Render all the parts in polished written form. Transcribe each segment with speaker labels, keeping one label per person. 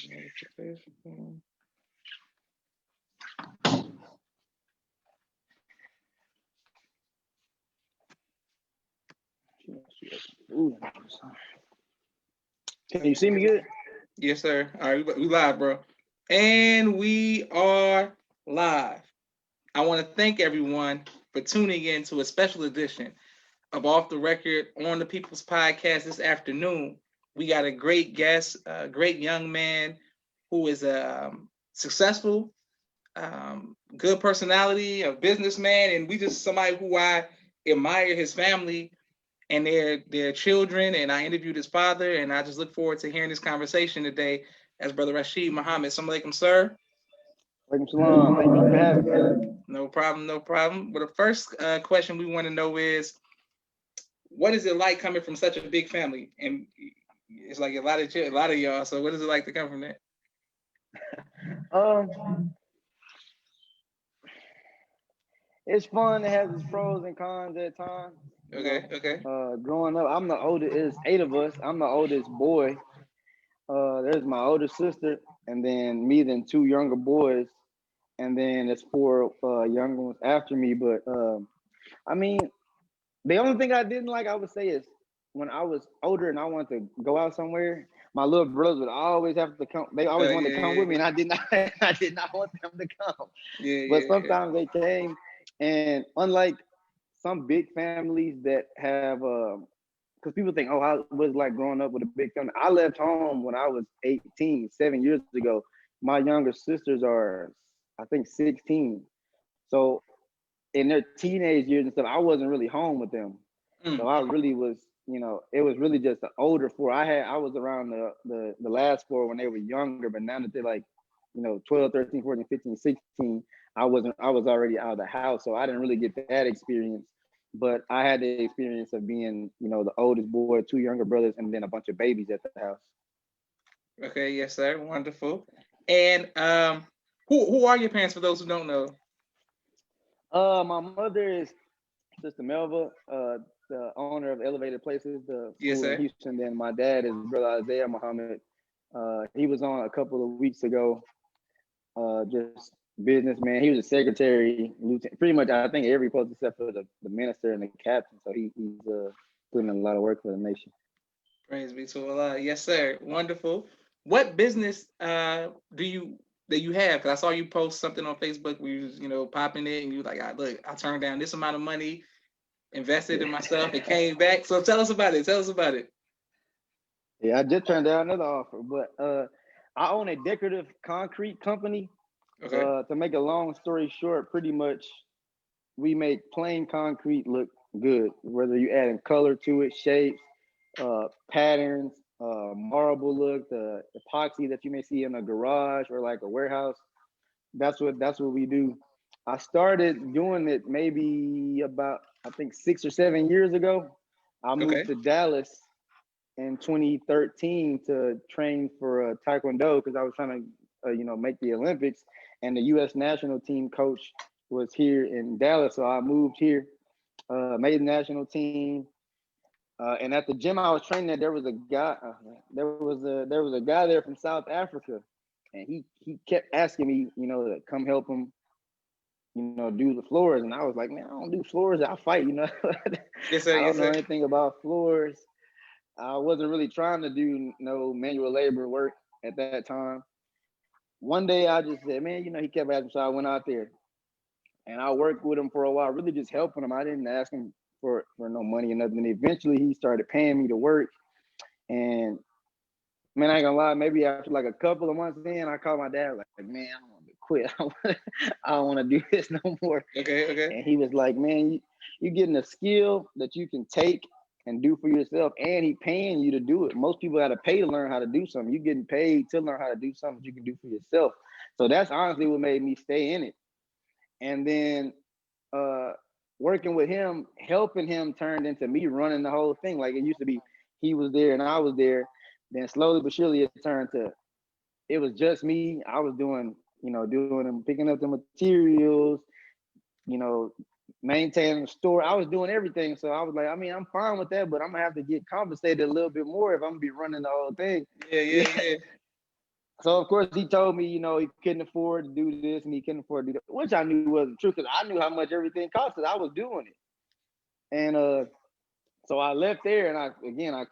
Speaker 1: Can you see me good?
Speaker 2: Yes, sir. All right, we live, bro. And we are live. I want to thank everyone for tuning in to a special edition of Off the Record on the People's Podcast this afternoon. We got a great guest, a great young man who is a successful, good personality, a businessman, and we just somebody who I admire his family and their children. And I interviewed his father, and I just look forward to hearing this conversation today as Brother Rashid Muhammad. Assalamu alaikum, sir.
Speaker 1: Walaikum salam. Thank you for having me.
Speaker 2: No problem, no problem. But the first question we want to know is, what is it like coming from such a big family? And it's like a lot of y'all. So what is it like to come from that?
Speaker 1: It's fun. It has its pros and cons at times.
Speaker 2: Okay.
Speaker 1: Growing up, I'm the oldest. There's 8 of us. I'm the oldest boy. There's my older sister, and then me, then 2 younger boys, and then there's 4 younger ones after me. But I mean, the only thing I didn't like, I would say, is when I was older and I wanted to go out somewhere, my little brothers would always have to come. They always wanted to come with me, and I did not. I did not want them to come. But sometimes they came, and unlike some big families that have, because people think, oh, I was like growing up with a big family. I left home when I was 18, 7 years ago. My younger sisters are, I think, 16. So in their teenage years and stuff, I wasn't really home with them. So I really was, it was really just the older 4. I was around the last 4 when they were younger, but now that they're like, 12, 13, 14, 15, 16, I was already out of the house. So I didn't really get that experience. But I had the experience of being, the oldest boy, 2 younger brothers, and then a bunch of babies at the house.
Speaker 2: Okay, yes, sir. Wonderful. And who are your parents, for those who don't know?
Speaker 1: My mother is Sister Melva, the owner of Elevated Places, the school in Houston. Then my dad is Brother Isaiah Muhammad. He was on a couple of weeks ago. Just businessman. He was a secretary, lieutenant, pretty much I think every post except for the minister and the captain. So he's putting in a lot of work for the nation.
Speaker 2: Praise be to Allah. Yes, sir. Wonderful. What business do you have? Because I saw you post something on Facebook where you was, popping it, and you like, I turned down this amount of money, invested in myself, it came back. So tell us about it.
Speaker 1: Yeah, I just turned down another offer, but I own a decorative concrete company. Okay. To make a long story short, pretty much we make plain concrete look good, whether you adding color to it, shapes, patterns, marble look, the epoxy that you may see in a garage or like a warehouse. That's what we do. I started doing it maybe about, I think, 6 or 7 years ago. I moved to Dallas in 2013 to train for Taekwondo because I was trying to, make the Olympics, and the U.S. national team coach was here in Dallas. So I moved here, made the national team. And at the gym I was training at, there was a guy. There was a guy there from South Africa, and he kept asking me, to come help him, do the floors. And I was like, man, I don't do floors. I fight,
Speaker 2: Yes, sir,
Speaker 1: I don't know anything about floors. I wasn't really trying to do no manual labor work at that time. One day I just said, man, he kept asking, so I went out there, and I worked with him for a while, really just helping him. I didn't ask him for no money or nothing. And eventually he started paying me to work. And man, I ain't gonna lie, maybe after like a couple of months in, I called my dad, like, man, I want to quit. I don't want to do this no more.
Speaker 2: Okay.
Speaker 1: And he was like, man, you getting a skill that you can take and do for yourself, and he paying you to do it. Most people got to pay to learn how to do something. You getting paid to learn how to do something you can do for yourself. So that's honestly what made me stay in it. And then working with him, helping him, turned into me running the whole thing. Like it used to be, he was there and I was there. Then slowly but surely it turned to, it was just me. I was doing them, picking up the materials, maintaining the store. I was doing everything. So I was like, I mean, I'm fine with that, but I'm gonna have to get compensated a little bit more if I'm gonna be running the whole thing.
Speaker 2: Yeah.
Speaker 1: So of course he told me, he couldn't afford to do this and he couldn't afford to do that, which I knew wasn't true because I knew how much everything cost because I was doing it. And so I left there and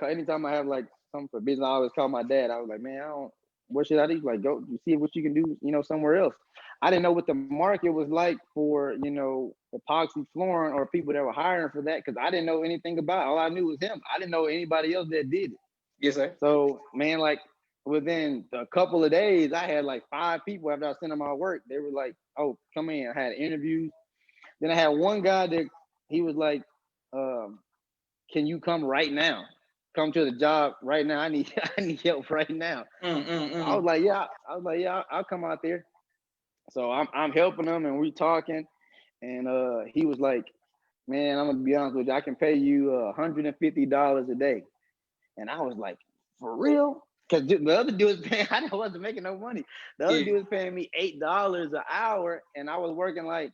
Speaker 1: anytime I have like something for business, I always call my dad. I was like, man, what should I do? Like, go see what you can do, somewhere else. I didn't know what the market was like for, epoxy flooring or people that were hiring for that because I didn't know anything about it. All I knew was him. I didn't know anybody else that did it.
Speaker 2: Yes, sir.
Speaker 1: So, man, like within a couple of days, I had like 5 people after I sent them my work. They were like, oh, come in. I had interviews. Then I had one guy that he was like, um, can you come right now? Come to the job right now. I need I need help right now. I was like, yeah. I'll come out there. So I'm helping him and we talking. And he was like, man, I'm gonna be honest with you. I can pay you $150 a day. And I was like, for real? Because the other dude was paying, I wasn't making no money. The other
Speaker 2: Yeah.
Speaker 1: dude was paying me $8 an hour, and I was working like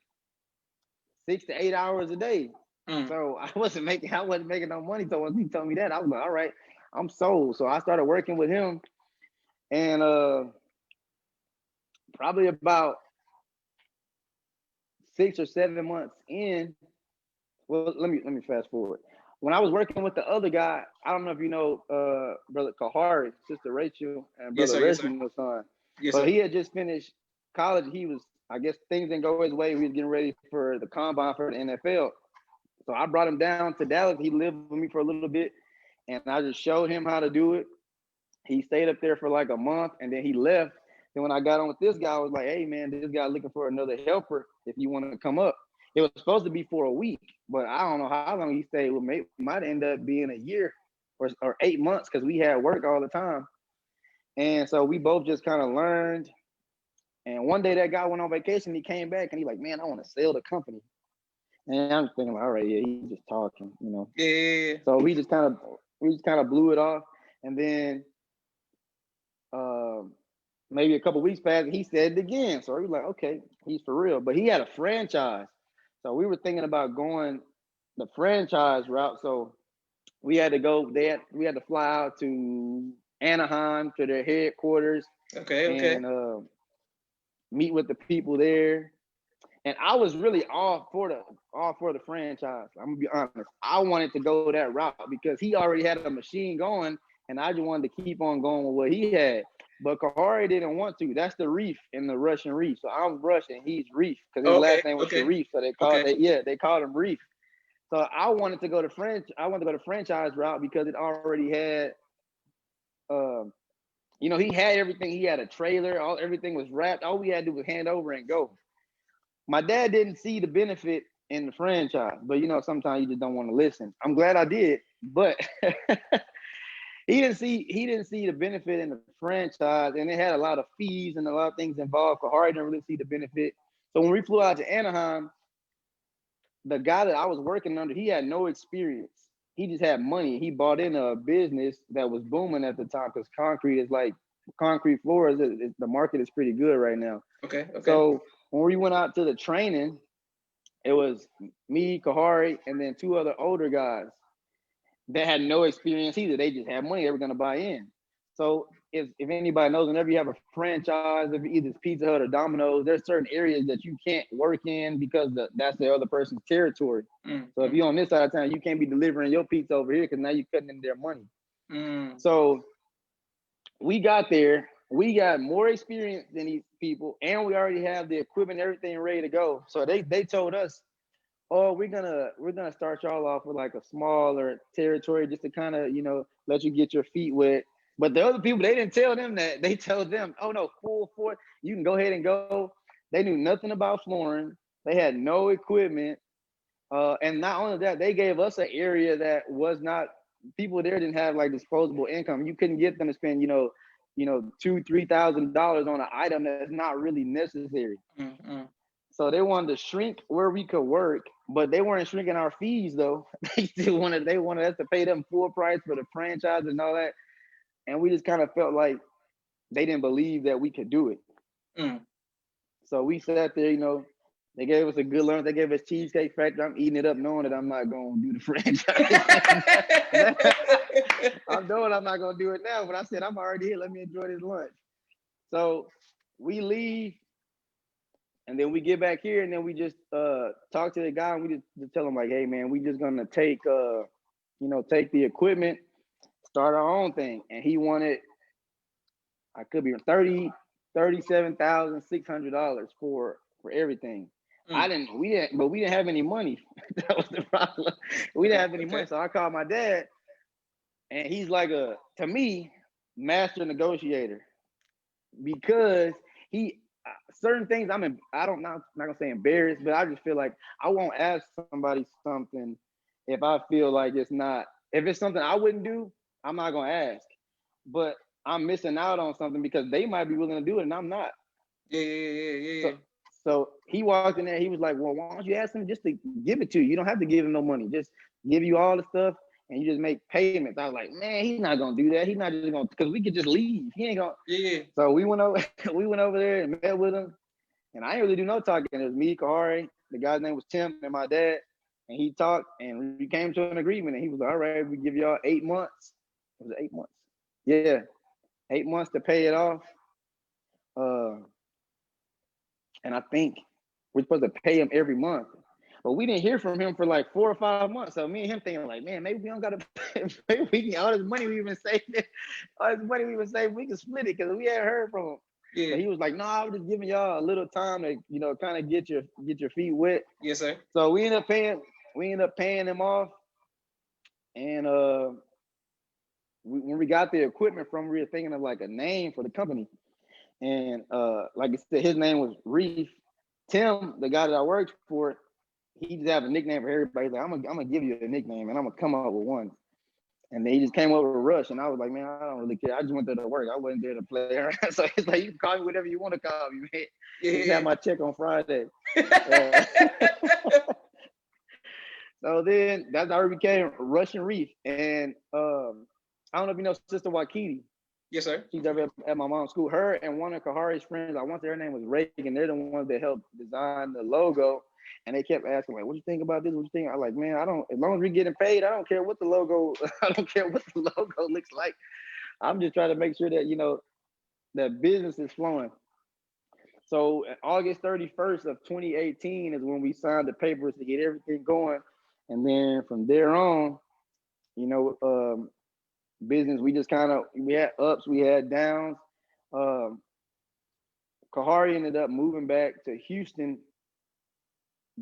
Speaker 1: 6 to 8 hours a day. So I wasn't making no money. So once he told me that, I was like, all right, I'm sold. So I started working with him, and probably about 6 or 7 months in, well, let me fast forward. When I was working with the other guy, I don't know if you know brother Kahari, sister Rachel, and
Speaker 2: Yes,
Speaker 1: brother
Speaker 2: sir. Yes, sir.
Speaker 1: Reginald's son.
Speaker 2: Yes,
Speaker 1: So
Speaker 2: sir.
Speaker 1: he had just finished college. He was, I guess things didn't go his way. He was getting ready for the combine for the NFL. So I brought him down to Dallas. He lived with me for a little bit, and I just showed him how to do it. He stayed up there for like a month, and then he left. Then when I got on with this guy, I was like, "Hey man, this guy looking for another helper. If you want to come up." It was supposed to be for a week, but I don't know how long he stayed. Well, might end up being a year or 8 months because we had work all the time. And so we both just kind of learned. And one day that guy went on vacation. He came back and he like, man, I want to sell the company. And I'm thinking, like, all right, yeah, he's just talking.
Speaker 2: Yeah.
Speaker 1: So we just kind of blew it off. And then um, maybe a couple weeks passed, he said it again. So we were like, okay, he's for real. But he had a franchise. So we were thinking about going the franchise route. So we had to go there. We had to fly out to Anaheim to their headquarters
Speaker 2: Okay. Okay.
Speaker 1: and meet with the people there. And I was really all for the franchise. I'm gonna be honest. I wanted to go that route because he already had a machine going, and I just wanted to keep on going with what he had. But Kahari didn't want to. That's the Reef in the Russian Reef. So I'm Russian. He's Reef because his
Speaker 2: Okay.
Speaker 1: last name was
Speaker 2: Okay.
Speaker 1: Sharif. So
Speaker 2: Okay.
Speaker 1: they called him Reef. So I wanted to go to I wanted to go the franchise route because it already had, um, he had everything. He had a trailer. Everything was wrapped. All we had to do was hand over and go. My dad didn't see the benefit in the franchise, but sometimes you just don't want to listen. I'm glad I did, but he didn't see the benefit in the franchise, and it had a lot of fees and a lot of things involved. Kahari didn't really see the benefit. So when we flew out to Anaheim, the guy that I was working under, he had no experience. He just had money. He bought in a business that was booming at the time because concrete floors. The market is pretty good right now.
Speaker 2: Okay. Okay.
Speaker 1: So when we went out to the training, it was me, Kahari, and then 2 other older guys that had no experience either. They just had money. They were going to buy in. So if anybody knows, whenever you have a franchise, if either it's Pizza Hut or Domino's, there's certain areas that you can't work in because that's the other person's territory. So if you're on this side of town, you can't be delivering your pizza over here because now you're cutting into their money. So we got there. We got more experience than these people, and we already have the equipment, everything ready to go. So they told us, oh, we're gonna start y'all off with like a smaller territory just to kind of let you get your feet wet. But the other people, they didn't tell them that. They told them, oh no, full for you can go ahead and go. They knew nothing about flooring. They had no equipment, and not only that, they gave us an area that was not, people there didn't have like disposable income. You couldn't get them to spend $2,000-3,000 on an item that's not really necessary. So they wanted to shrink where we could work, but they weren't shrinking our fees though. They wanted us to pay them full price for the franchise and all that. And we just kind of felt like they didn't believe that we could do it. So we sat there, they gave us a good lunch. They gave us Cheesecake Factory. I'm eating it up knowing that I'm not going to do the franchise. I'm knowing I'm not going to do it now, but I said, I'm already here. Let me enjoy this lunch. So we leave, and then we get back here, and then we just talk to the guy, and we just tell him like, hey man, we just gonna take take the equipment, start our own thing. And he wanted, I could be $37,600 for everything. I
Speaker 2: Mm.
Speaker 1: didn't we didn't but we didn't have any money. That was the problem. We didn't
Speaker 2: Okay.
Speaker 1: have any money.
Speaker 2: Okay.
Speaker 1: So I called my dad, and he's like a, to me, master negotiator, because he certain things I don't, not gonna say embarrassed, but I just feel like I won't ask somebody something if I feel like it's not, if it's something I wouldn't do, I'm not gonna ask. But I'm missing out on something because they might be willing to do it and I'm not.
Speaker 2: Yeah. Yeah. Yeah. Yeah.
Speaker 1: So
Speaker 2: Yeah.
Speaker 1: he walked in there, he was like, well, why don't you ask him just to give it to you? You don't have to give him no money. Just give you all the stuff and you just make payments. I was like, man, he's not gonna do that. He's not just gonna, because we could just leave. He ain't gonna.
Speaker 2: Yeah. Yeah.
Speaker 1: So we went over, we went over there and met with him. And I didn't really do no talking. It was me, Kahari, the guy's name was Tim, and my dad. And he talked, and we came to an agreement. And he was like, all right, we give y'all 8 months. Was it 8 months? Yeah, 8 months to pay it off. Uh, and I think we're supposed to pay him every month. But we didn't hear from him for like 4 or 5 months. So me and him thinking like, man, maybe we don't gotta pay. Maybe we can, all this money we even saved, all this money we even saved, we can split it because we hadn't heard from him.
Speaker 2: Yeah.
Speaker 1: But he was like, no, I was just giving y'all a little time to, kind of get your feet wet.
Speaker 2: Yes, sir.
Speaker 1: So we ended up paying him off. And when we got the equipment from, we were thinking of like a name for the company. And like I said, his name was Reef. Tim, the guy that I worked for, he just have a nickname for everybody. He's like, I'm gonna give you a nickname and I'm gonna come up with one. And then he just came over with Rush, and I was like, man, I don't really care. I just went there to work. I wasn't there to play around. So it's like, you can call me whatever you want to call me, man. Just have
Speaker 2: Yeah.
Speaker 1: my check on Friday. Uh, so then that's how we became Rush and Reef. And I don't know if you know Sister Wakiti.
Speaker 2: Yes, sir.
Speaker 1: She's over at my mom's school. Her and one of Kahari's friends, I want to say her name was Reagan. They're the ones that helped design the logo. And they kept asking, like, what you think about this? What you think? I'm like, man, I don't, as long as we're getting paid, I don't care what the logo, I don't care what the logo looks like. I'm just trying to make sure that, that business is flowing. So August 31st of 2018 is when we signed the papers to get everything going. And then from there on, you know, um, business, we just kind of, we had ups, we had downs. Um, Kahari ended up moving back to Houston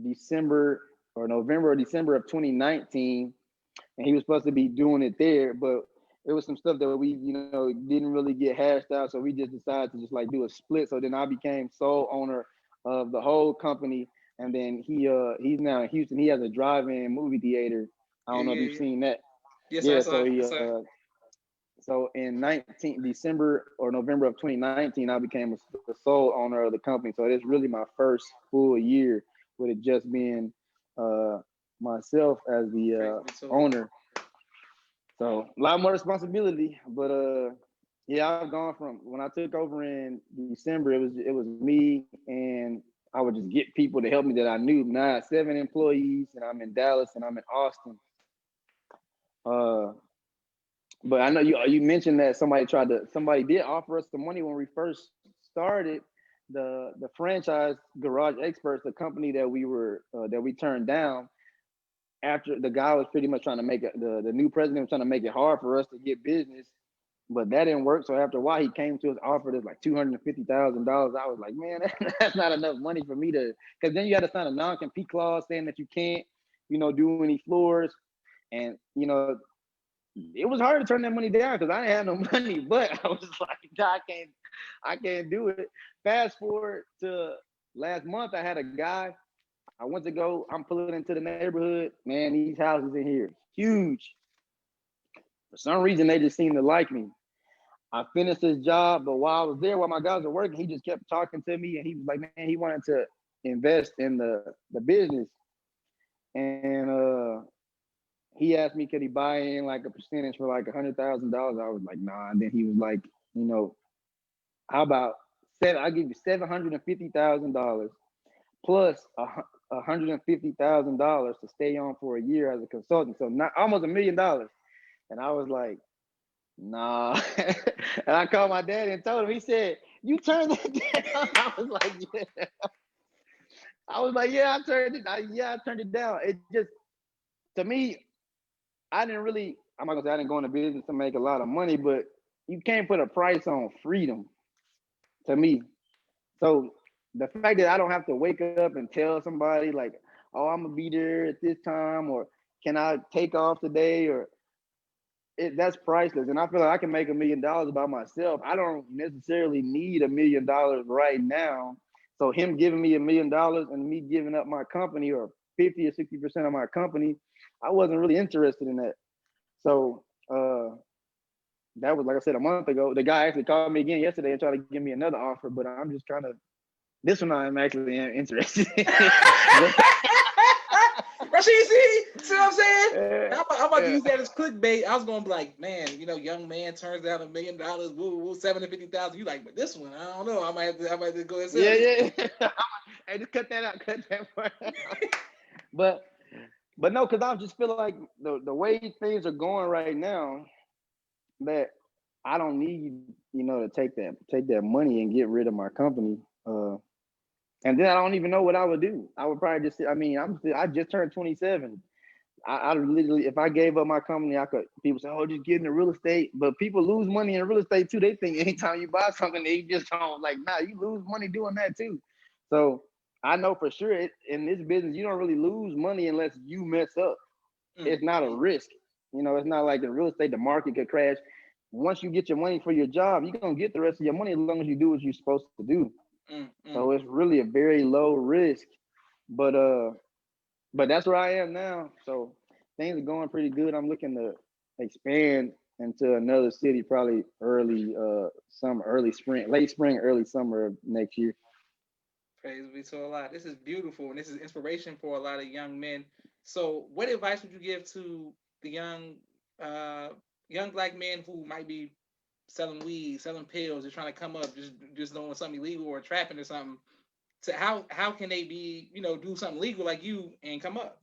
Speaker 1: December or November or December of 2019, and he was supposed to be doing it there, but it was some stuff that we, didn't really get hashed out. So we just decided to just like do a split. So then I became sole owner of the whole company, and then he's now in Houston. He has a drive-in movie theater. I
Speaker 2: Yeah.
Speaker 1: don't know if
Speaker 2: Yeah.
Speaker 1: you've
Speaker 2: Yeah.
Speaker 1: seen that.
Speaker 2: Yes, sir.
Speaker 1: Yeah.
Speaker 2: Sir.
Speaker 1: So
Speaker 2: Yes, sir.
Speaker 1: so in 19 December or November of 2019, I became the sole owner of the company. So it's really my first full year with it just being uh, myself as the
Speaker 2: Faithfully so.
Speaker 1: owner. So a lot more responsibility, but yeah, I've gone from when I took over in December, it was me, and I would just get people to help me that I knew. Now I have 7 employees, and I'm in Dallas and I'm in Austin. Uh, but I know you mentioned that somebody did offer us some money when we first started the franchise Garage Experts, the company that we turned down after the guy was pretty much trying to make it, the new president was trying to make it hard for us to get business, but that didn't work. So after a while, he came to us, offered us like $250,000. I was like, man, that's not enough money for me to, because then you got to sign a non-compete clause saying that you can't, do any floors, and it was hard to turn that money down because I didn't have no money. But I was just like, God, I can't do it. Fast forward to last month, I had a guy. I went to go. I'm pulling into the neighborhood. Man, these houses in here huge. For some reason, they just seem to like me. I finished his job, but while I was there, while my guys were working, he just kept talking to me, and he was like, man, he wanted to invest in the business, and he asked me could he buy in like a percentage for like $100,000. I was like, nah. And then he was like, you know, how about seven? I'll give you $750,000 plus $150,000 to stay on for a year as a consultant. So not almost $1 million. And I was like, nah. And I called my daddy and told him. He said, You turned that down. I was like, yeah. I was like, yeah, I turned it. Yeah, I turned it down. It just to me, I didn't really. I'm not gonna say I didn't go into business to make a lot of money, but you can't put a price on freedom to me. So the fact that I don't have to wake up and tell somebody like, oh, I'm gonna be there at this time, or can I take off today, or that's priceless. And I feel like I can make $1 million by myself. I don't necessarily need $1 million right now. So him giving me $1 million and me giving up my company or 50 or 60% of my company, I wasn't really interested in that. So that was like I said a month ago. The guy actually called me again yesterday and tried to give me another offer, but I'm just trying to. This one I'm actually interested. But,
Speaker 2: Rashid, see what I'm saying? I'm about to
Speaker 1: yeah.
Speaker 2: use that as clickbait. I was gonna be like, man, young man turns down $1 million, woo, woo, 750,000. You like, but this one, I don't know. I might have to go and sell
Speaker 1: Yeah,
Speaker 2: it.
Speaker 1: yeah. Hey, just cut that out. Cut that part out. But but no, because I just feel like the way things are going right now, that I don't need to take that money and get rid of my company. And then I don't even know what I would do. I would probably just. I mean, I just turned 27. I literally, if I gave up my company, I could. People say, "Oh, just get into real estate," but people lose money in real estate too. They think anytime you buy something, they just don't like. Nah, you lose money doing that too. So I know for sure in this business, you don't really lose money unless you mess up. It's not a
Speaker 2: Mm.
Speaker 1: risk. It's not like in real estate the market could crash. Once you get your money for your job, you're gonna get the rest of your money as long as you do what you're supposed to do. So
Speaker 2: Mm.
Speaker 1: it's really a very low risk. But that's where I am now. So things are going pretty good. I'm looking to expand into another city probably early summer, early spring, late spring, early summer of next year.
Speaker 2: Praise be to Allah. This is beautiful, and this is inspiration for a lot of young men. So, what advice would you give to the uh, young black men who might be selling weed, selling pills, just trying to come up, just doing something illegal or trapping or something? To how can they be, do something legal like you and come up?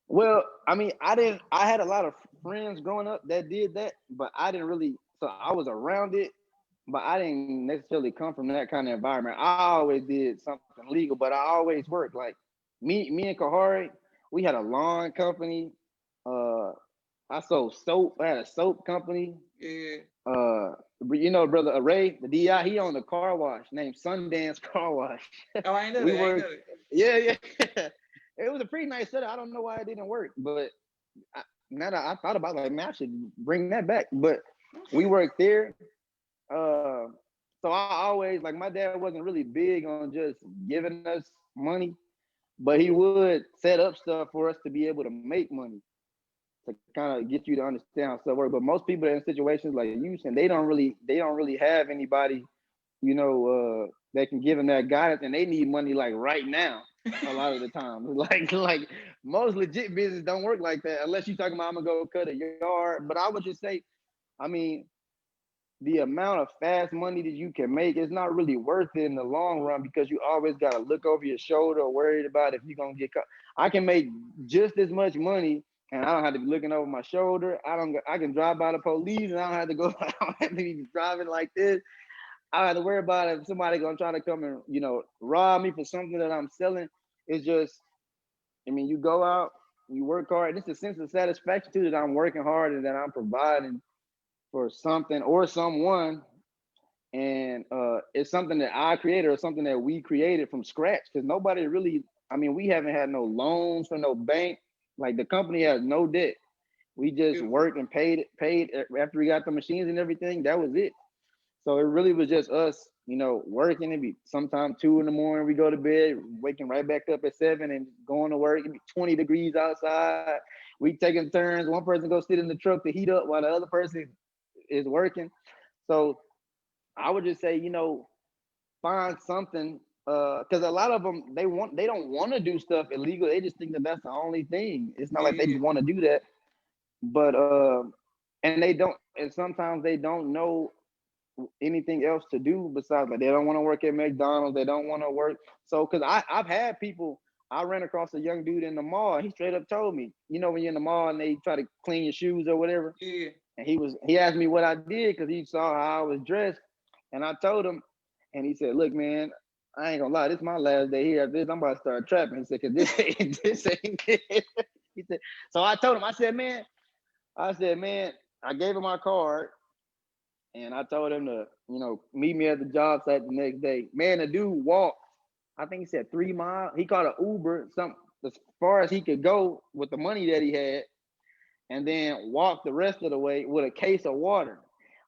Speaker 1: Well, I mean, I didn't. I had a lot of friends growing up that did that, but I didn't really. So I was around it, but I didn't necessarily come from that kind of environment. I always did something legal, but I always worked. Like me and Kahari, we had a lawn company. Uh, I sold soap. I had a soap company.
Speaker 2: Yeah.
Speaker 1: Brother Ray, the DI, he owned a car wash named Sundance Car Wash.
Speaker 2: Oh, I ain't know
Speaker 1: We
Speaker 2: that. I ain't
Speaker 1: worked.
Speaker 2: know that.
Speaker 1: Yeah, yeah. It was a pretty nice setup. I don't know why it didn't work, but now that I thought about it, like, man, I should bring that back. But we
Speaker 2: Okay.
Speaker 1: worked there. Uh, so I always like my dad wasn't really big on just giving us money, but he would set up stuff for us to be able to make money to kind of get you to understand how stuff works. But most people in situations like you said, they don't really have anybody, that can give them that guidance, and they need money like right now. A lot of the time, like most legit business don't work like that unless you're talking about I'm gonna go cut a yard. But I would just say, I mean, the amount of fast money that you can make is not really worth it in the long run because you always got to look over your shoulder or worried about if you're gonna get caught. I can make just as much money and I don't have to be looking over my shoulder. I can drive by the police and I don't have to go. I don't have to be driving like this. I don't have to worry about if somebody gonna try to come and rob me for something that I'm selling. It's just, I mean, you go out, you work hard. It's a sense of satisfaction too that I'm working hard and that I'm providing for something or someone, and it's something that I created or something that we created from scratch. Because nobody really, I mean, we haven't had no loans from no bank. Like the company has no debt. We just
Speaker 2: Beautiful.
Speaker 1: worked and paid after we got the machines and everything. That was it. So it really was just us, working. It'd be sometime 2 in the morning. We go to bed, waking right back up at 7 and going to work. It'd be 20 degrees outside. We taking turns. One person go sit in the truck to heat up while the other person is working. So I would just say, find something because a lot of them they don't want to do stuff illegal. They just think that that's the only thing. It's not like they
Speaker 2: Yeah.
Speaker 1: want to do that, but and they don't. And sometimes they don't know anything else to do besides like they don't want to work at McDonald's. They don't want to work. So because I've had people. I ran across a young dude in the mall. He straight up told me, when you're in the mall and they try to clean your shoes or whatever,
Speaker 2: Yeah.
Speaker 1: and he asked me what I did because he saw how I was dressed. And I told him, and he said, "Look, man, I ain't gonna lie. This is my last day here. After this, I'm about to start trapping." He said, "Cause this ain't this ain't it." He said. So I told him. I said, man, I gave him my card, and I told him to, meet me at the job site the next day. Man, the dude walked. I think he said 3 miles. He called an Uber, some as far as he could go with the money that he had, and then walked the rest of the way with a case of water.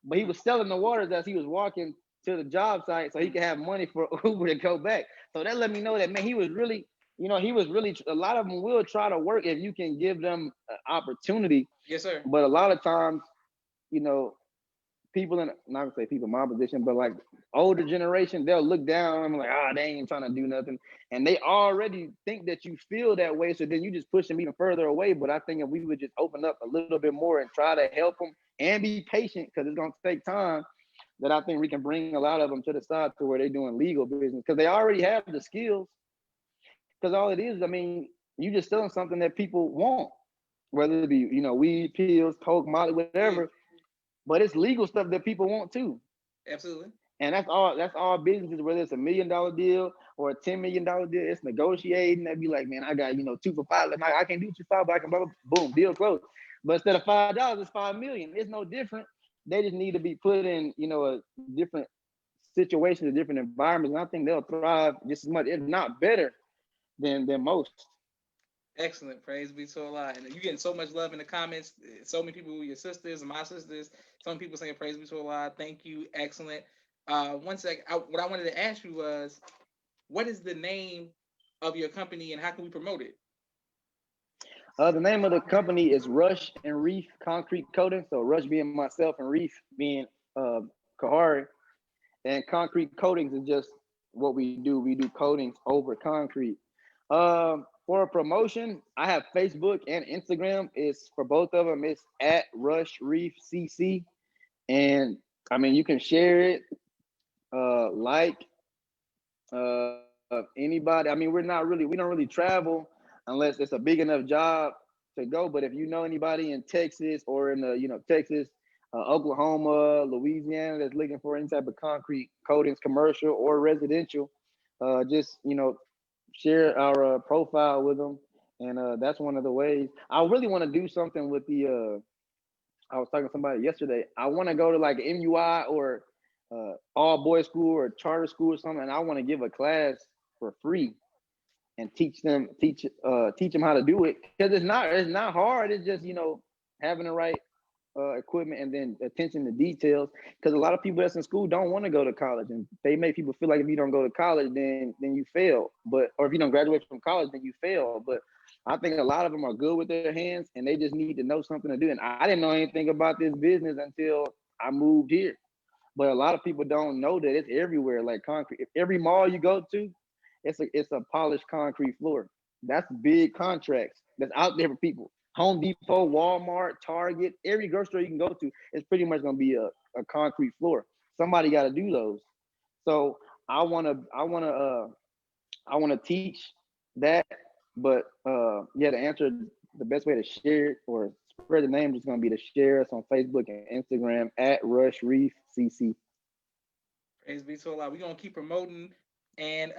Speaker 1: But he was selling the waters as he was walking to the job site so he could have money for Uber to go back. So that let me know that, man, he was really, a lot of them will try to work if you can give them an opportunity.
Speaker 2: Yes, sir.
Speaker 1: But a lot of times, you know, people in, not gonna say people in my position, but like older generation, they'll look down and be like, they ain't trying to do nothing. And they already think that you feel that way. So then you just push them even further away. But I think if we would just open up a little bit more and try to help them and be patient, because it's gonna take time, that I think we can bring a lot of them to the side to where they're doing legal business because they already have the skills. Because all it is, I mean, you just selling something that people want, whether it be, weed, pills, coke, molly,
Speaker 2: Yeah,
Speaker 1: whatever. But it's legal stuff that people want too.
Speaker 2: absolutely.
Speaker 1: And that's all businesses, whether it's $1 million deal or a $10 million deal, it's negotiating. They'd be like, man, I got, 2 for 5. Like, I can't do 2 for 5, but I can blah, blah, boom, deal closed. But instead of $5, it's 5 million. It's no different. They just need to be put in, a different situation, a different environments. And I think they'll thrive just as much, if not better, than most.
Speaker 2: Excellent. Praise be to Allah. And you're getting so much love in the comments. So many people, your sisters and my sisters, some people saying praise be to Allah. Thank you. Excellent. One sec. What I wanted to ask you was, what is the name of your company and how can we promote it?
Speaker 1: The name of the company is Rush and Reef Concrete Coating. So Rush being myself and Reef being Kahari. And concrete coatings is just what we do. We do coatings over concrete. For a promotion, I have Facebook and Instagram. It's for both of them. It's at Rush Reef CC, and I mean you can share it, like anybody. I mean we don't really travel unless it's a big enough job to go. But if you know anybody in Texas or in the Texas, Oklahoma, Louisiana that's looking for any type of concrete coatings, commercial or residential, just share our profile with them, and that's one of the ways. I really want to do something with the. I was talking to somebody yesterday. I want to go to like MUI or all boys school or charter school or something, and I want to give a class for free and teach them how to do it because it's not hard. It's just having the right equipment and then attention to details. Because a lot of people that's in school don't want to go to college, and they make people feel like if you don't go to college, then you fail. But or if you don't graduate from college, then you fail. But I think a lot of them are good with their hands, and they just need to know something to do. And I didn't know anything about this business until I moved here. But a lot of people don't know that it's everywhere, like concrete. If every mall you go to, it's a polished concrete floor. That's big contracts that's out there for people. Home Depot, Walmart, Target, every grocery store you can go to, it's pretty much gonna be a concrete floor. Somebody got to do those. So I wanna teach that, but yeah, to answer the best way to share it or spread the name is gonna be to share us on Facebook and Instagram at Rush Reef CC.
Speaker 2: Praise be to Allah. We're gonna keep promoting and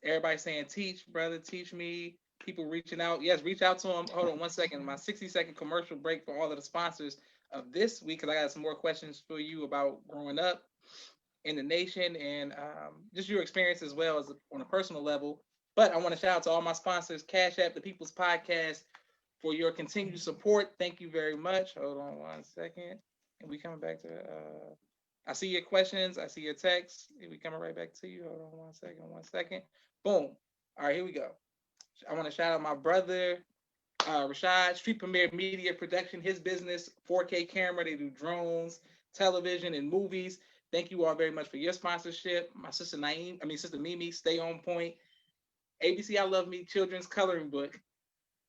Speaker 2: everybody saying teach, brother, teach me. People reaching out. Yes, reach out to them. Hold on 1 second. My 60-second commercial break for all of the sponsors of this week because I got some more questions for you about growing up in the nation and just your experience as well as on a personal level. But I want to shout out to all my sponsors, Cash App, the People's Podcast, for your continued support. Thank you very much. Hold on 1 second. And we coming back to I see your questions. I see your texts. We coming right back to you. Hold on 1 second. 1 second. Boom. All right, here we go. I want to shout out my brother, Rashid, Street Premier Media Production, his business, 4K camera. They do drones, television, and movies. Thank you all very much for your sponsorship. My sister Sister Mimi, Stay On Point. ABC I Love Me, children's coloring book.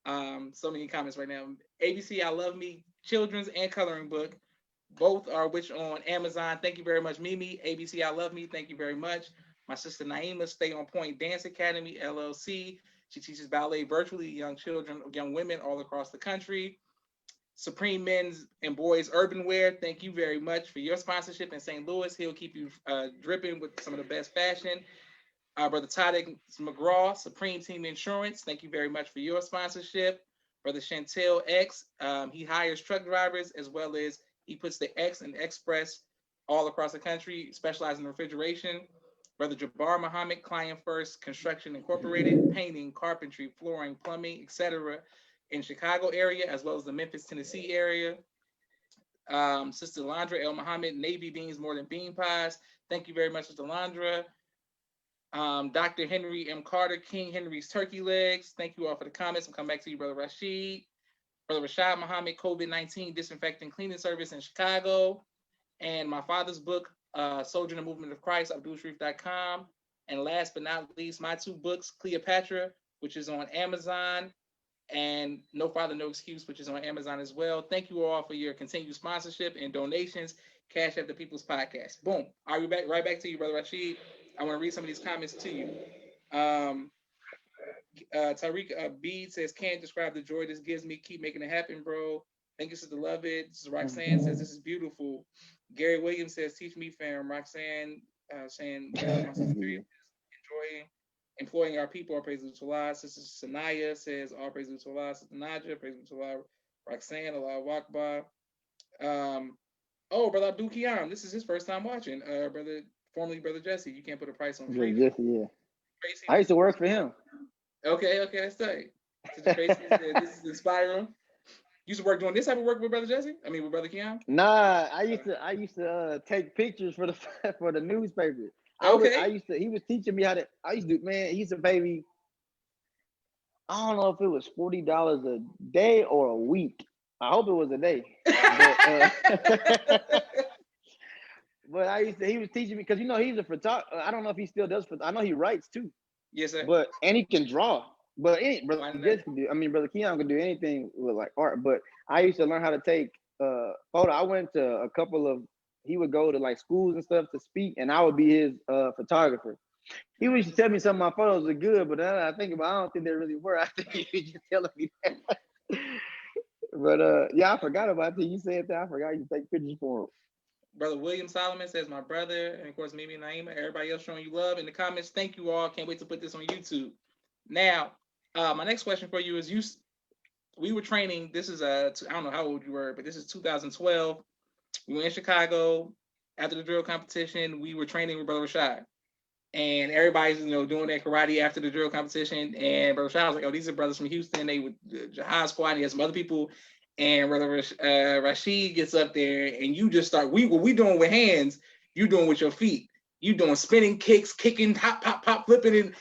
Speaker 2: So many comments right now. ABC I Love Me, children's and coloring book. Both are which on Amazon. Thank you very much, Mimi. ABC I Love Me. Thank you very much. My sister Naima, Stay On Point Dance Academy, LLC. She teaches ballet virtually to young children, young women all across the country. Supreme Men's and Boys Urban Wear, thank you very much for your sponsorship in St. Louis. He'll keep you dripping with some of the best fashion. Brother Todd McGraw, Supreme Team Insurance, thank you very much for your sponsorship. Brother Chantel X, he hires truck drivers as well as he puts the X and Express all across the country, specializing in refrigeration. Brother Jabbar Muhammad, Client First Construction Incorporated, painting, carpentry, flooring, plumbing, etc. in Chicago area as well as the Memphis, Tennessee area. Sister Landra El Muhammad, Navy Beans More Than Bean Pies. Thank you very much, Sister Landra. Dr. Henry M. Carter, King Henry's Turkey Legs. Thank you all for the comments. We'll come back to you, Brother Rashid. Brother Rashid Muhammad, COVID-19 Disinfecting Cleaning Service in Chicago. And my father's book, Soldier in the Movement of Christ, AbdulSharif.com. And last but not least, my two books, Cleopatra, which is on Amazon, and No Father, No Excuse, which is on Amazon as well. Thank you all for your continued sponsorship and donations. Cash at the People's Podcast. Boom. I'll be back right back to you, Brother Rashid. I want to read some of these comments to you. Tariq B says, can't describe the joy this gives me. Keep making it happen, bro. Thank you, Sister Love It. This is Roxanne says, this is beautiful. Gary Williams says, teach me, fam. Roxanne saying, my sister enjoying employing our people. All praise to Allah. Sister Sanaya says, all praise to Allah. Sister Naja, praise to Allah. Roxanne, Allah Wakbar. Brother Abdul Qiyam, this is his first time watching. Formerly Brother Jesse. You can't put a price on freedom.
Speaker 1: Jesse, yeah. I used to work for him.
Speaker 2: Okay, that's tight. Sister Tracy said, this is inspiring. You used to work doing this type of work with Brother Jesse? I mean, with Brother Keon?
Speaker 1: Nah, I used to take pictures for the newspaper.
Speaker 2: Okay.
Speaker 1: He was teaching me how to. I used to, man. He used to pay me. I don't know if it was $40 a day or a week. I hope it was a day. But he was teaching me because he's a photographer. I don't know if he still does. I know he writes too.
Speaker 2: Yes, sir.
Speaker 1: And he can draw. But Brother Keon can do anything with like art. But I used to learn how to take photo. I went to a couple of. He would go to like schools and stuff to speak, and I would be his photographer. He used to tell me some of my photos are good, but now that I think about it, I don't think they really were. I think he was just telling me that. But yeah, I forgot about it. You said that. I forgot you take pictures for him.
Speaker 2: Brother William Solomon says, my brother, and of course, Mimi and Naima, everybody else showing you love in the comments. Thank you all. Can't wait to put this on YouTube. Now, my next question for you is, we were training. This is, I don't know how old you were, but this is 2012. We were in Chicago. After the drill competition, we were training with Brother Rashid. And everybody's, doing their karate after the drill competition. And Brother Rashid was like, oh, these are brothers from Houston. They were the Jihad Squad. And he had some other people. And Brother Rashid gets up there, and you just start. What we doing with hands, you doing with your feet. You doing spinning kicks, kicking, hop, pop, pop, flipping. And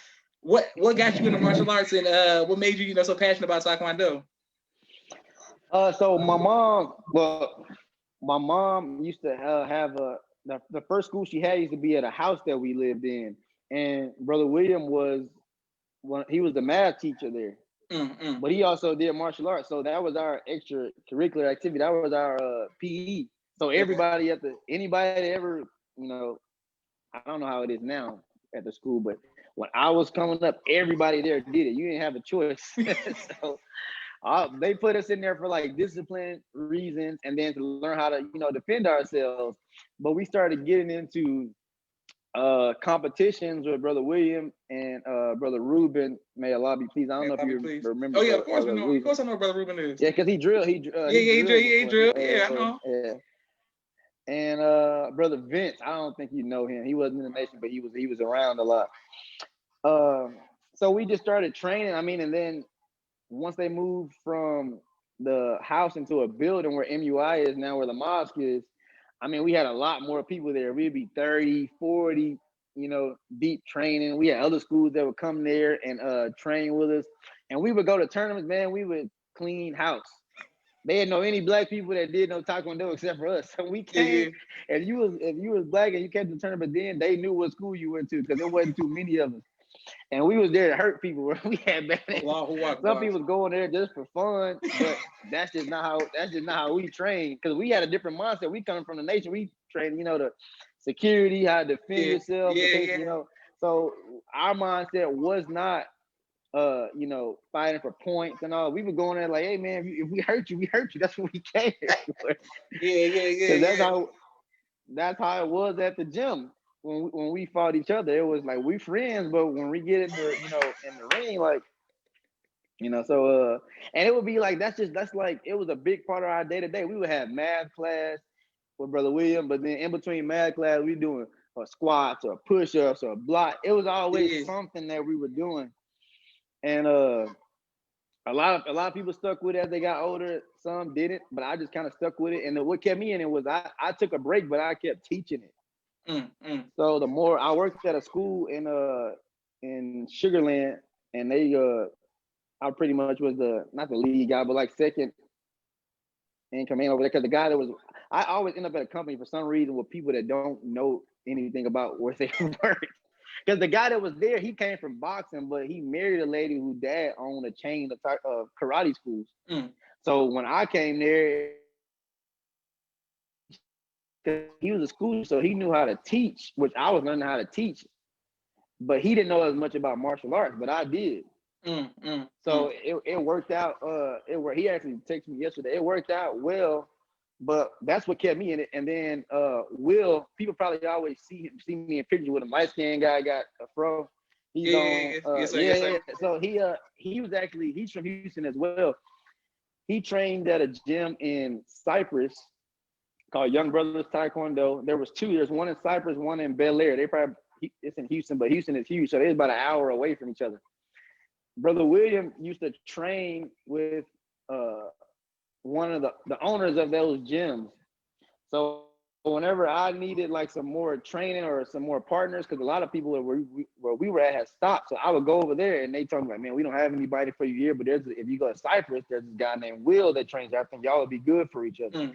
Speaker 2: what got you into martial arts, and what made you, so passionate about Taekwondo?
Speaker 1: So my mom used to have the first school she had used to be at a house that we lived in, and Brother William was the math teacher there.
Speaker 2: Mm-hmm.
Speaker 1: But he also did martial arts, so that was our extracurricular activity. That was our PE. So anybody that ever, I don't know how it is now at the school, but when I was coming up, everybody there did it. You didn't have a choice. So they put us in there for like discipline reasons, and then to learn how to, defend ourselves. But we started getting into competitions with Brother William and Brother Ruben. May Allah be pleased. I don't know if you remember.
Speaker 2: Oh yeah, of course we know. Of course I know Brother Ruben is.
Speaker 1: Yeah, because he drilled. He
Speaker 2: drilled. Yeah, I know.
Speaker 1: Yeah. And Brother Vince, I don't think you know him. He wasn't in the nation, but he was around a lot. So we just started training. And then once they moved from the house into a building where MUI is now, where the mosque is, we had a lot more people there. We'd be 30, 40, deep training. We had other schools that would come there and train with us. And we would go to tournaments, man. We would clean house. They didn't know any black people that did no Taekwondo except for us. So we came, if you was black and you came to the tournament, then they knew what school you went to, because there wasn't too many of us. And we was there to hurt people. We had bad. Some people was going there just for fun, but that's just not how we train. Because we had a different mindset. We coming from the nation. We train, the security, how to defend yourself. So our mindset was not fighting for points and all. We were going there like, hey man, if we hurt you, we hurt you. That's what we came here for.
Speaker 2: Yeah, yeah, yeah,
Speaker 1: Because
Speaker 2: yeah.
Speaker 1: that's how it was at the gym when we fought each other. It was like we friends, but when we get in the ring, like and it would be like that's like it was a big part of our day to day. We would have math class with Brother William, but then in between math class, we doing squats or push ups or block. It was always
Speaker 2: Yeah.
Speaker 1: something that we were doing, and a lot of people stuck with it as they got older. Some didn't, but I just kind of stuck with it. And what kept me in it was I took a break, but I kept teaching it. So the more I worked at a school in Sugarland, and I pretty much was the not the lead guy, but like second in command over there because the guy that was I always end up at a company for some reason with people that don't know anything about where they work. Because the guy that was there, he came from boxing, but he married a lady whose dad owned a chain of karate schools. So when I came there, he was a school, so he knew how to teach, which I was learning how to teach. But he didn't know as much about martial arts, but I did. So it worked out. He actually texted me yesterday. It worked out well, but that's what kept me in it. And then Will, people probably always see me in pictures with him. Light skinned guy got a fro. He's
Speaker 2: Yeah,
Speaker 1: on.
Speaker 2: yes, sir,
Speaker 1: Yeah,
Speaker 2: yes,
Speaker 1: yeah.
Speaker 2: sir.
Speaker 1: So he's from Houston as well. He trained at a gym in Cyprus called Young Brothers Taekwondo. There was two. There's one in Cyprus, one in Bel Air. It's in Houston, but Houston is huge, so they're about an hour away from each other. Brother William used to train with one of the owners of those gyms. So whenever I needed like some more training or some more partners, because a lot of people where we were at had stopped, so I would go over there and they told me like, man, we don't have anybody for you here, but if you go to Cyprus, there's this guy named Will that trains. I think y'all would be good for each other.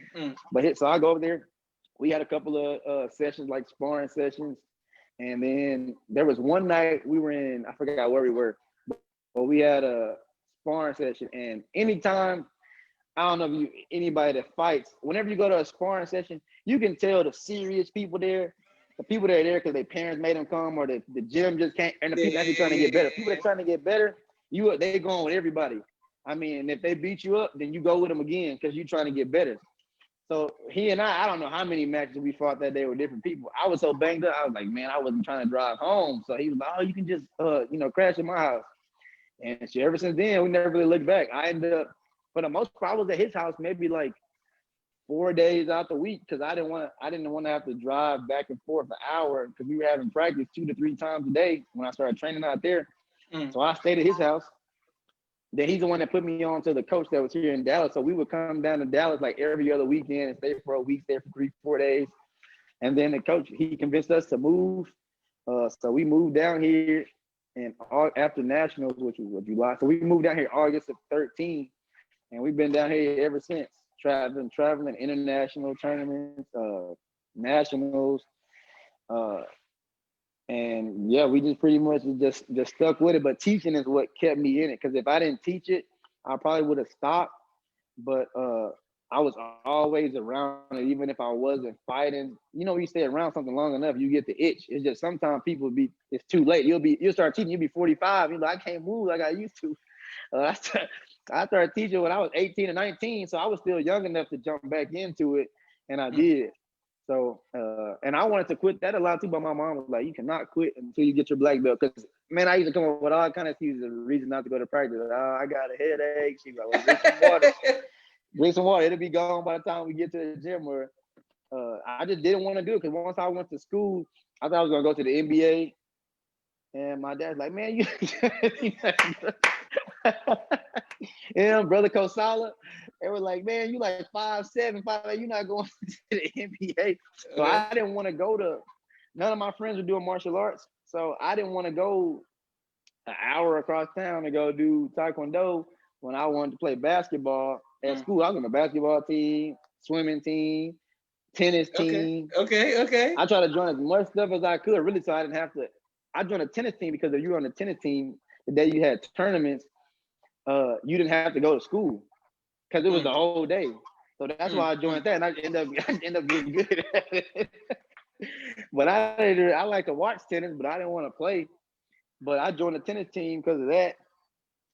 Speaker 1: So I go over there. We had a couple of sessions, like sparring sessions, and then there was one night we were in. I forgot where we were, but we had a sparring session, and anytime I don't know if anybody that fights, whenever you go to a sparring session, you can tell the serious people there, the people that are there because their parents made them come, or the gym just can't, and the people actually trying to get better. People that trying to get better, they going with everybody. I mean, if they beat you up, then you go with them again because you're trying to get better. So he and I don't know how many matches we fought that day with different people. I was so banged up, I was like, man, I wasn't trying to drive home. So he was like, oh, you can just crash at my house. And shit, ever since then, we never really looked back. I ended up, for the most part, I was at his house maybe like 4 days out the week because I didn't want to have to drive back and forth an hour because we were having practice 2 to 3 times a day when I started training out there. So I stayed at his house. Then he's the one that put me on to the coach that was here in Dallas. So we would come down to Dallas like every other weekend and stay for a week, stay for 3-4 days. And then the coach, he convinced us to move. So we moved down here and after Nationals, which was July. So we moved down here August of 13. And we've been down here ever since, traveling international tournaments, nationals, and yeah, we just pretty much just stuck with it. But teaching is what kept me in it, because if I didn't teach it, I probably would have stopped. But I was always around it, even if I wasn't fighting. You stay around something long enough, you get the itch. It's just sometimes it's too late. You'll start teaching, you'll be 45. You're like, I can't move like I used to. I started teaching when I was 18 or 19, so I was still young enough to jump back into it, and I did. So, and I wanted to quit that a lot too, but my mom was like, you cannot quit until you get your black belt. Because, man, I used to come up with all kind of excuses and reasons not to go to practice. Like, oh, I got a headache. She's like, well, drink some water. Drink some water. It'll be gone by the time we get to the gym. Or I just didn't want to do it because once I went to school, I thought I was going to go to the NBA. And my dad's like, man, brother Kosala, they were like, man, you like 5'7", 5'8", you're not going to the NBA. So I didn't want to go to, none of my friends were doing martial arts. So I didn't want to go an hour across town to go do Taekwondo when I wanted to play basketball at school. I was on the basketball team, swimming team, tennis team.
Speaker 2: Okay.
Speaker 1: I tried to join as much stuff as I could, really, so I didn't have to. I joined a tennis team because if you were on the tennis team, the day you had tournaments, you didn't have to go to school because it was the whole day. So that's why I joined that, and I end up getting good at it. But I like to watch tennis, but I didn't want to play. But I joined the tennis team because of that.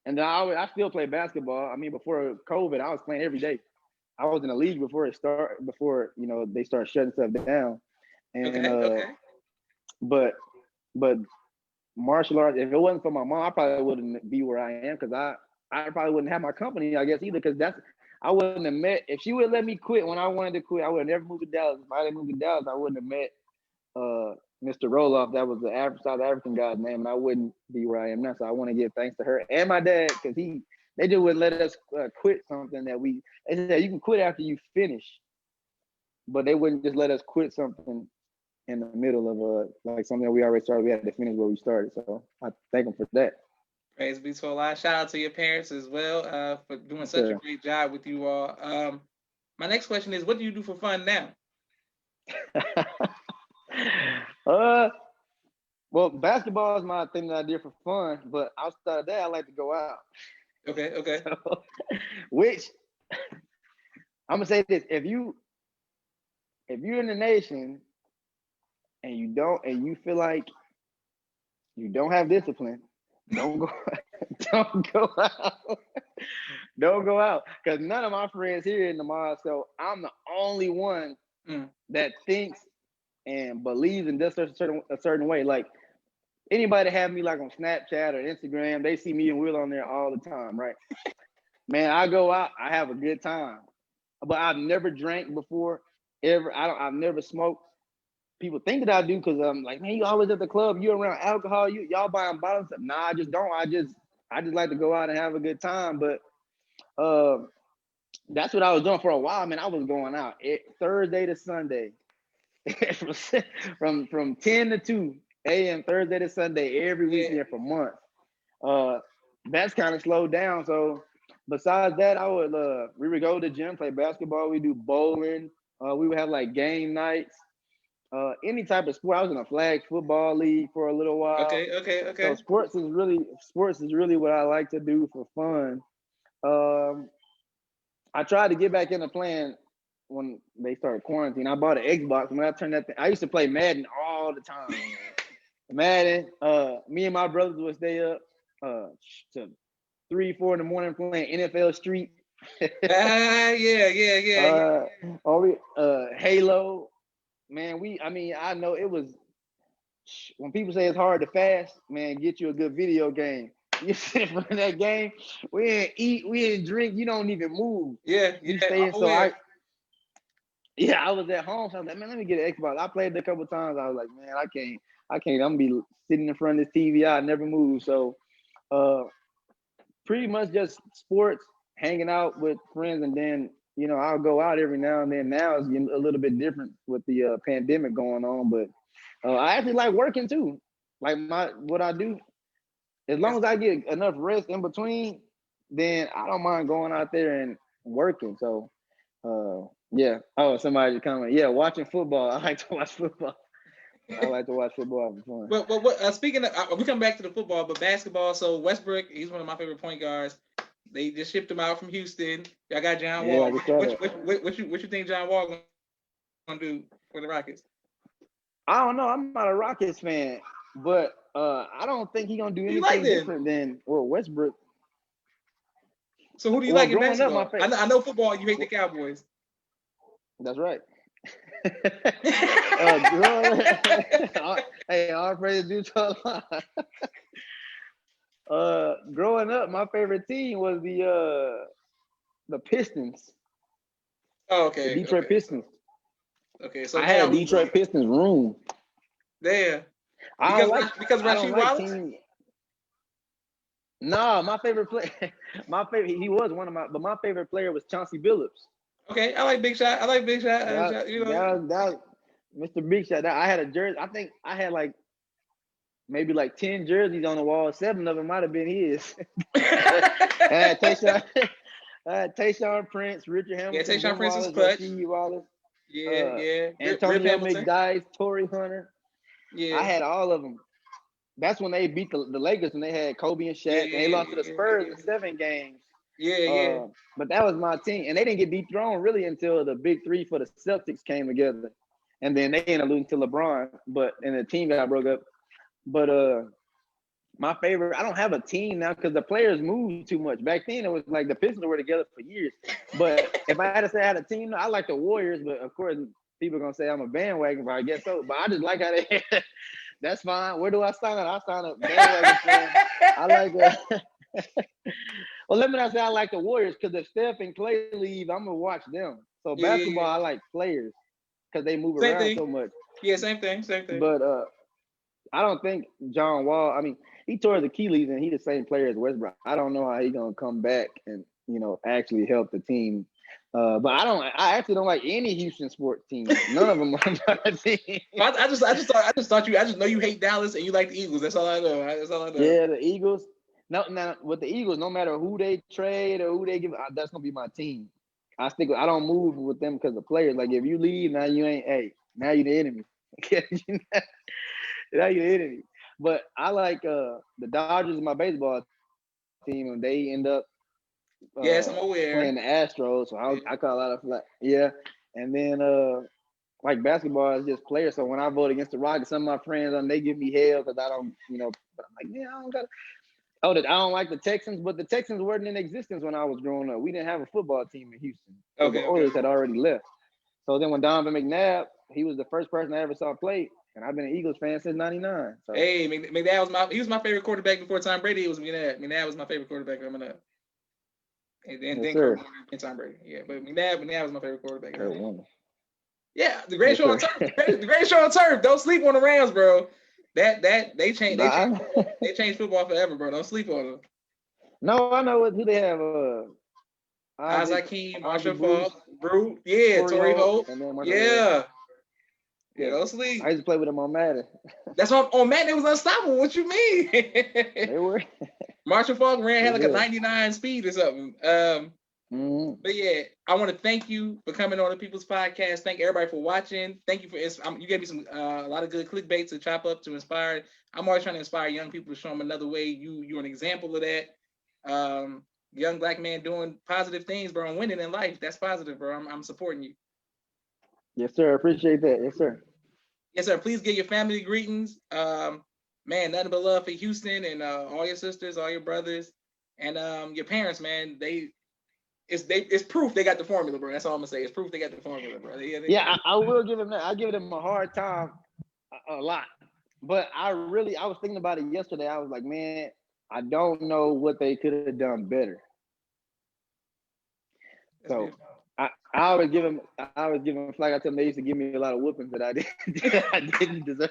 Speaker 1: And then I still play basketball. I mean, before COVID, I was playing every day. I was in the league before they started shutting stuff down. And
Speaker 2: Okay, okay.
Speaker 1: but but martial arts, if it wasn't for my mom, I probably wouldn't be where I am because I probably wouldn't have my company, I guess, either. Because I wouldn't have met if she would let me quit when I wanted to quit. I would have never moved to Dallas. If I didn't move to Dallas, I wouldn't have met Mr. Roloff. That was the South African guy's name, and I wouldn't be where I am now. So I want to give thanks to her and my dad because they just wouldn't let us quit something that they said you can quit after you finish, but they wouldn't just let us quit something in the middle of like something that we already started. We had to finish where we started. So I thank them for that.
Speaker 2: Praise be to Allah. Shout out to your parents as well for doing such a great job with you all. My next question is, what do you do for fun now?
Speaker 1: Well, basketball is my thing that I did for fun, but outside of that, I like to go out.
Speaker 2: Okay.
Speaker 1: So, which I'm gonna say this: if you're in the nation and you feel like you don't have discipline, don't go don't go out. Don't go out. Because none of my friends here in the mall, so I'm the only one that thinks and believes in this a certain way. Like anybody that have me like on Snapchat or Instagram, they see me and Will on there all the time, right? Man, I go out, I have a good time. But I've never drank before, ever. I've never smoked. People think that I do because I'm like, man, you always at the club, you around alcohol, y'all buying bottles. Nah, I just don't. I just like to go out and have a good time. But that's what I was doing for a while, man. I was going out Thursday to Sunday, from 10 to 2 a.m. Thursday to Sunday every weekend for months. That's kind of slowed down. So besides that, we would go to the gym, play basketball. We do bowling. We would have like game nights. Any type of sport. I was in a flag football league for a little while.
Speaker 2: Okay.
Speaker 1: So sports is really what I like to do for fun. I tried to get back into playing when they started quarantine. I bought an Xbox. When I turned that thing, I used to play Madden all the time. Madden. Me and my brothers would stay up to 3-4 in the morning playing NFL Street.
Speaker 2: Yeah.
Speaker 1: Halo. Man, I know it was when people say it's hard to fast, man, get you a good video game. You sit in that game, we didn't eat, we didn't drink, you don't even move. You stay in. So I was at home, so I was like, man, let me get an Xbox. I played it a couple times. I was like, man, I can't. I'm gonna be sitting in front of this TV. I never move. So pretty much just sports, hanging out with friends, and then I'll go out every now and then. Now it's a little bit different with the pandemic going on, but I actually like working too. Like what I do, as long as I get enough rest in between, then I don't mind going out there and working. So yeah. Oh, somebody comment. Yeah, watching football. I like to watch football. I like to watch football for fun.
Speaker 2: But speaking of, we come back to the football, but basketball. So Westbrook, he's one of my favorite point guards. They just shipped him out from Houston. Y'all got John Wall. What you think John Wall gonna do for the Rockets?
Speaker 1: I don't know. I'm not a Rockets fan, but I don't think he's gonna do anything different than Westbrook.
Speaker 2: So who do you like in basketball? I know football. You hate the Cowboys.
Speaker 1: That's right. Hey, all praise due to Allah. Growing up, my favorite team was the Pistons.
Speaker 2: Oh, okay.
Speaker 1: The Detroit Pistons.
Speaker 2: Okay, so
Speaker 1: I had a Detroit Pistons room.
Speaker 2: There. Because Rashid Wallace?
Speaker 1: No, my favorite player, he was one of but my favorite player was Chauncey Billups.
Speaker 2: Okay, I like Big Shot.
Speaker 1: That was Mr. Big Shot. I had a jersey. I think I had maybe 10 jerseys on the wall. 7 of them might have been his. I had Tayshaun Prince, Richard Hamilton.
Speaker 2: Yeah, Tayshaun Prince was clutch.
Speaker 1: Wallace.
Speaker 2: Yeah.
Speaker 1: Antonio McDyess, Torrey Hunter.
Speaker 2: Yeah.
Speaker 1: I had all of them. That's when they beat the Lakers and they had Kobe and Shaq. And they lost to the Spurs in 7 games.
Speaker 2: Yeah.
Speaker 1: But that was my team. And they didn't get dethroned really until the big 3 for the Celtics came together. And then they ended up losing to LeBron. And the team got broke up. But My favorite. I don't have a team now because the players move too much. Back then, it was like the Pistons were together for years. But if I had to say I had a team, I like the Warriors. But of course, people are gonna say I'm a bandwagon, but I guess so. But I just like how they. That's fine. Where do I sign up? I sign up bandwagon fan. I like. Well, let me not say I like the Warriors because if Steph and Clay leave, I'm gonna watch them. So basketball, I like players because they move
Speaker 2: Same
Speaker 1: around
Speaker 2: thing.
Speaker 1: so much.
Speaker 2: Yeah, same thing.
Speaker 1: But I don't think John Wall. I mean, he tore his Achilles and he's the same player as Westbrook. I don't know how he's gonna come back and actually help the team. But I actually don't like any Houston sports teams. None of them are my team.
Speaker 2: I just know you hate Dallas and you like the Eagles. That's all I know. That's all I know.
Speaker 1: Yeah, the Eagles. No, now with the Eagles, no matter who they trade or who they give, that's gonna be my team. I don't move with them because of players. Like if you leave, now you ain't. Hey, now you the enemy. Now you the enemy. But I like the Dodgers is my baseball team, and they end up
Speaker 2: yes, I'm aware.
Speaker 1: playing the Astros. So I call a lot of flag. Yeah, and then like basketball is just players. So when I vote against the Rockets, some of my friends they give me hell because I don't, But I'm like, I don't got. Oh, I don't like the Texans, but the Texans weren't in existence when I was growing up. We didn't have a football team in Houston. So the Oilers had already left. So then when Donovan McNabb, he was the first person I ever saw play, and I've been an Eagles fan since '99. So.
Speaker 2: Hey, McNabb was my favorite quarterback before Tom Brady. It was McNabb. McNabb was my favorite quarterback coming up. And then Tom Brady. Yeah, but McNabb was my favorite quarterback. Yeah, the great show on turf. The great show on turf. Don't sleep on the Rams, bro. They changed football forever, bro. Don't sleep on them.
Speaker 1: No, I know who they have.
Speaker 2: Isaac Hakeem, Marshall Falk, Brew. Yeah, Torrey Holt. Yeah. Yeah, don't sleep.
Speaker 1: I used to play with them on Madden.
Speaker 2: That's what on Madden it was unstoppable. What you mean?
Speaker 1: They were.
Speaker 2: Marshall Falk had like a 99 speed or something. But yeah, I want to thank you for coming on the People's Podcast. Thank everybody for watching. Thank you for you gave me some a lot of good clickbait to chop up to inspire. I'm always trying to inspire young people to show them another way. You're an example of that. Young black man doing positive things, bro, and winning in life. That's positive, bro. I'm supporting you.
Speaker 1: Yes, sir. Appreciate that. Yes, sir.
Speaker 2: Yes, sir. Please give your family greetings. Man, nothing but love for Houston and all your sisters, all your brothers, and your parents, man. It's proof they got the formula, bro. That's all I'm gonna say. It's proof they got the formula, bro.
Speaker 1: I will give them that. I give them a hard time a lot, but I was thinking about it yesterday. I was like, man, I don't know what they could have done better. So I always give them flag. I tell them they used to give me a lot of whoopings that I didn't deserve.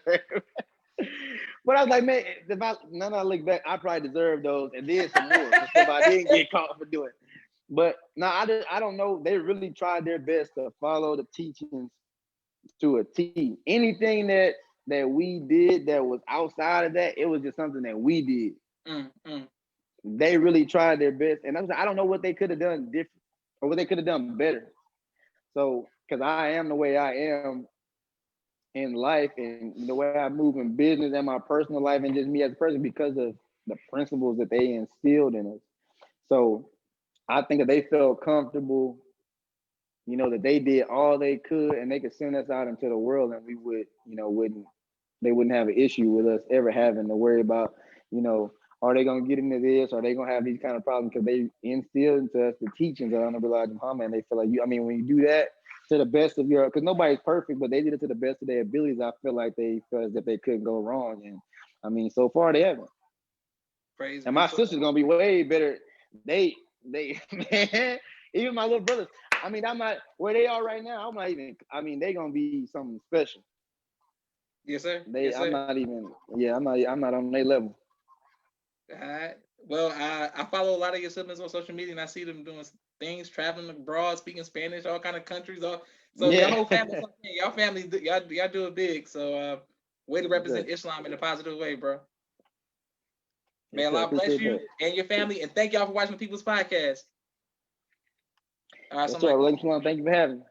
Speaker 1: But I was like, man, now that I look back, I probably deserved those and did some more. If I didn't get caught for doing it. But no, I don't know. They really tried their best to follow the teachings to a T. Anything that we did that was outside of that, it was just something that we did. They really tried their best. And I don't know what they could have done different or what they could have done better. So, because I am the way I am in life and the way I move in business and my personal life and just me as a person because of the principles that they instilled in us. So I think that they felt comfortable, that they did all they could and they could send us out into the world and we would, they wouldn't have an issue with us ever having to worry about, are they going to get into this? Are they going to have these kind of problems? Because they instilled into us the teachings of Rashid Muhammad and they feel like when you do that to the best of your, because nobody's perfect, but they did it to the best of their abilities. I feel like they felt as if they couldn't go wrong. And so far they haven't.
Speaker 2: Praise
Speaker 1: and my sister's going to be way better. They man, even my little brothers. I'm not where they are right now. I'm not even. They're gonna be something special.
Speaker 2: Yes, sir.
Speaker 1: I'm not even. Yeah, I'm not on their level.
Speaker 2: Well, I follow a lot of your siblings on social media, and I see them doing things, traveling abroad, speaking Spanish, all kind of countries. Your whole family, y'all do it big. So, way to represent Islam in a positive way, bro. May Allah bless you and your family, and thank y'all for watching the People's Podcast. All right,
Speaker 1: thank you for having me.